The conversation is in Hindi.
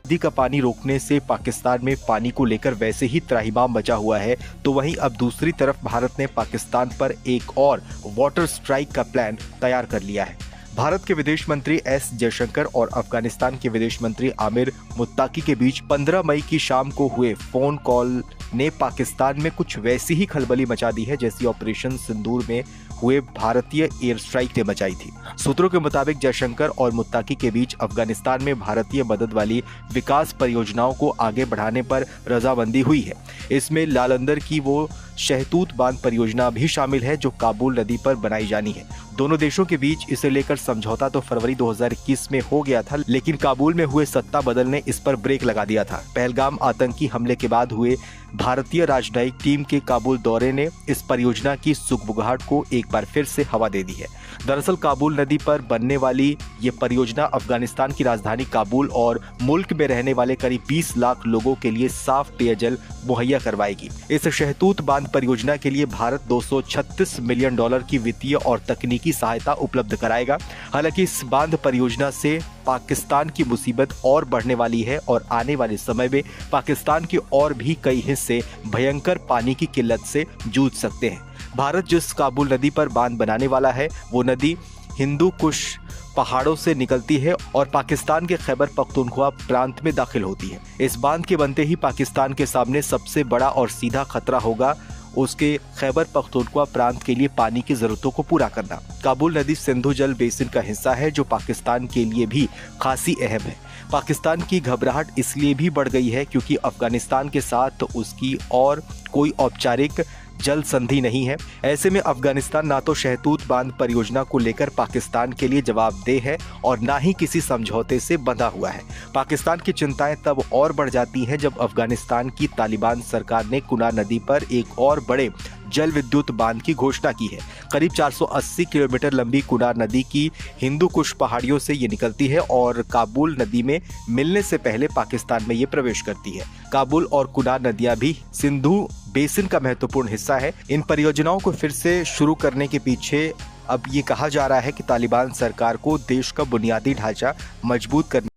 नदी का पानी रोकने से पाकिस्तान में पानी को लेकर वैसे ही त्राहिमाम मचा हुआ है, तो वहीं अब दूसरी तरफ भारत ने पाकिस्तान पर एक और वाटर स्ट्राइक का प्लान तैयार कर लिया है। भारत के विदेश मंत्री एस जयशंकर और अफगानिस्तान के विदेश मंत्री आमिर मुत्ताकी के बीच 15 मई की शाम को हुए फोन कॉल ने पाकिस्तान में कुछ वैसी ही खलबली मचा दी है जैसी ऑपरेशन सिंदूर में हुए भारतीय एयर स्ट्राइक ने मचाई थी। सूत्रों के मुताबिक जयशंकर और मुत्ताकी के बीच अफगानिस्तान में भारतीय मदद वाली विकास परियोजनाओं को आगे बढ़ाने पर रजामंदी हुई है। इसमें लालंदर की वो शहतूत बांध परियोजना भी शामिल है जो काबुल नदी पर बनाई जानी है। दोनों देशों के बीच इसे लेकर समझौता तो फरवरी 2021 में हो गया था, लेकिन काबुल में हुए सत्ता बदल ने इस पर ब्रेक लगा दिया था। पहलगाम आतंकी हमले के बाद हुए भारतीय राजनयिक टीम के काबुल दौरे ने इस परियोजना की सुगबुगाहट को एक बार फिर से हवा दे दी है। दरअसल काबुल नदी पर बनने वाली ये परियोजना अफगानिस्तान की राजधानी काबुल और मुल्क में रहने वाले करीब 20 लाख लोगों के लिए साफ पेयजल मुहैया करवाएगी। इस शहतूत बांध परियोजना के लिए भारत $236 मिलियन की वित्तीय और तकनीकी सहायता उपलब्ध कराएगा। हालांकि इस बांध परियोजना से पाकिस्तान की मुसीबत और बढ़ने वाली है और आने वाले समय में पाकिस्तान के और भी कई हिस्से भयंकर पानी की किल्लत से जूझ सकते हैं। भारत जिस काबुल नदी पर बांध बनाने वाला है वो नदी हिंदू कुश पहाड़ों से निकलती है और पाकिस्तान के खैबर पख्तूनख्वा प्रांत में दाखिल होती है। इस बांध के बनते ही पाकिस्तान के सामने सबसे बड़ा और सीधा खतरा होगा उसके खैबर पख्तूनख्वा प्रांत के लिए पानी की जरूरतों को पूरा करना। काबुल नदी सिंधु जल बेसिन का हिस्सा है जो पाकिस्तान के लिए भी खासी अहम है। पाकिस्तान की घबराहट इसलिए भी बढ़ गई है क्योंकि अफगानिस्तान के साथ उसकी और कोई औपचारिक जल संधि नहीं है। ऐसे में अफगानिस्तान ना तो शहतूत बांध परियोजना को लेकर पाकिस्तान के लिए जवाबदेह है और ना ही किसी समझौते से बंधा हुआ है। पाकिस्तान की चिंताएं तब और बढ़ जाती हैं जब अफगानिस्तान की तालिबान सरकार ने कुना नदी पर एक और बड़े जल विद्युत बांध की घोषणा की है। करीब 480 किलोमीटर लंबी कुना नदी की हिंदू कुश पहाड़ियों से ये निकलती है और काबुल नदी में मिलने से पहले पाकिस्तान में ये प्रवेश करती है। काबुल और कुना नदियां भी सिंधु बेसिन का महत्वपूर्ण हिस्सा है। इन परियोजनाओं को फिर से शुरू करने के पीछे अब ये कहा जा रहा है कि तालिबान सरकार को देश का बुनियादी ढांचा मजबूत करने